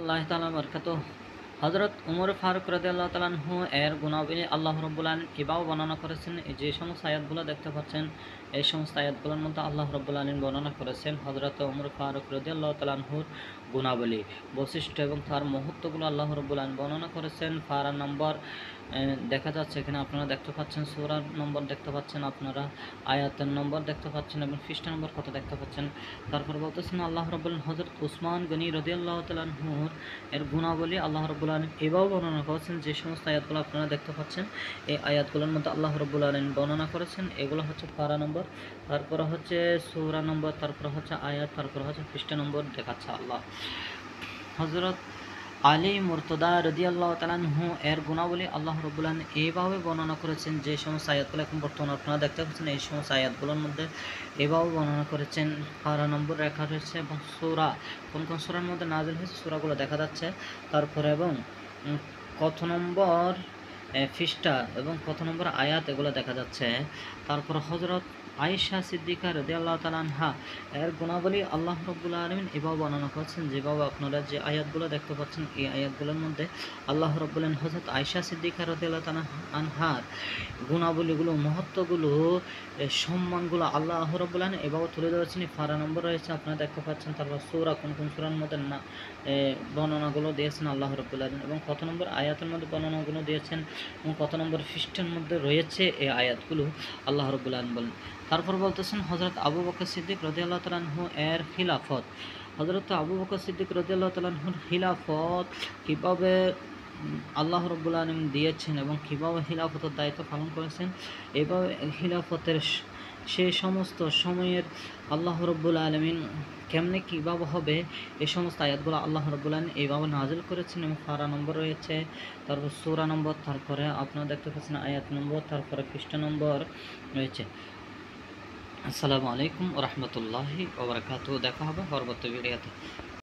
আল্লাহ তাআলা বারাকাতুহু। হযরত ওমর ফারুক রাদিয়াল্লাহু তাআলা আনহু এর গুণাবলী আল্লাহ রাব্বুল আলামিন কিভাবে বর্ণনা করেছেন, এই যে সমস্ত আয়াতগুলো দেখতে পাচ্ছেন, এই সমস্ত আয়াতগুলোর মধ্যে আল্লাহ রাব্বুল আলামিন বর্ণনা করেছেন হযরত ওমর ফারুক রাদিয়াল্লাহু তাআলা আনহুর গুণাবলী, বৈশিষ্ট্য এবং তার মুহূর্তগুলো আল্লাহ রাব্বুল আলামিন বর্ণনা করেছেন। পারা নম্বর দেখা যাচ্ছে এখানে আপনারা দেখতে পাচ্ছেন, সূরার নম্বর দেখতে পাচ্ছেন, আপনারা আয়াতের নম্বর দেখতে পাচ্ছেন এবং পৃষ্ঠা নম্বর কত দেখতে পাচ্ছেন। তারপর বলতেছেন আল্লাহ রাব্বুল আলামিন হযরত উসমান গনি রাদিয়াল্লাহু তাআলা আনহুর এর গুণাবলী আল্লাহ রাব্বুল আলামিন এভাবে বর্ণনা করেছেন, যে সমস্ত আয়াতগুলো আপনারা দেখতে পাচ্ছেন এই আয়াতগুলোর মধ্যে আল্লাহ রাব্বুল আলামিন বর্ণনা করেছেন। এগুলো হচ্ছে পারা নম্বর, তারপরে হচ্ছে সূরা নম্বর, তারপরে হচ্ছে আয়াত, তারপরে হচ্ছে পৃষ্ঠা নম্বর দেখাচ্ছে আল্লাহ। হযরত আলী মুরতদা রাদিয়াল্লাহু তাআলা আনহু এর গুণাবলী আল্লাহ রাব্বুল আলামিন এইভাবে বর্ণনা করেছেন, যে সমস্ত আয়াতগুলো এখন বর্তমানে আপনারা দেখতে পাচ্ছেন এই সমস্ত আয়াতগুলোর মধ্যে এভাবে বর্ণনা করেছেন। পারা নম্বর রেখা রয়েছে এবং সূরা কোন কোন সূরার মধ্যে নাযিল হয়েছে সূরাগুলো দেখা যাচ্ছে, তারপরে এবং কত নম্বর পৃষ্ঠা এবং কত নম্বর আয়াত এগুলো দেখা যাচ্ছে। তারপর হযরত আয়েশা সিদ্দিকা রাদিয়াল্লাহু তাআলা আনহা এর গুণাবলী আল্লাহ রাব্বুল আলামিন এভাবে বর্ণনা করেছেন, যেভাবে আপনারা যে আয়াতগুলো দেখতে পাচ্ছেন এই আয়াতগুলোর মধ্যে আল্লাহ রাব্বুল আলামিন হযরত আয়েশা সিদ্দিকা রাদিয়াল্লাহু তাআলা আনহার গুণাবলীগুলো, মহত্বগুলো, সম্মানগুলো আল্লাহ রাব্বুল আলামিন এভাবে তুলে ধরেছেন। পারা নম্বর রয়েছে আপনারা দেখতে পাচ্ছেন, তারপর সূরা কোন কোন সূরার মধ্যে না বর্ণনাগুলো দিয়েছেন আল্লাহ রাব্বুল আলামিন এবং কত নম্বর আয়াতের মধ্যে বর্ণনাগুলো দিয়েছেন এবং কত নম্বর পৃষ্ঠার মধ্যে রয়েছে এই আয়াতগুলো আল্লাহ রাব্বুল আলামিন বলেন। তারপর বলতেছেন হযরত আবু বকর সিদ্দিক রাদিয়াল্লাহু তাআলা আনহু এর খিলাফত, হযরত আবু বকর সিদ্দিক রাদিয়াল্লাহু তাআলা আনহুর খিলাফত কীভাবে আল্লাহ রাব্বুল আলামিন দিয়েছেন এবং কীভাবে খিলাফতের দায়িত্ব পালন করেছেন, এভাবে খিলাফতের সে সমস্ত সময়ের আল্লাহ রাব্বুল আলামিন কেমনে কীভাবে হবে এই সমস্ত আয়াতগুলো আল্লাহ রাব্বুল আলামিন এইভাবে নাজিল করেছেন এবং পারা নম্বর রয়েছে, তারপর সূরা নম্বর, তারপরে আপনারা দেখতে পাচ্ছেন আয়াত নম্বর, তারপরে পৃষ্ঠা নম্বর রয়েছে। আসসালামু আলাইকুম ওয়া রাহমাতুল্লাহি ওয়া বারাকাতুহু। দেখা হবে পরবর্তী ভিডিওতে।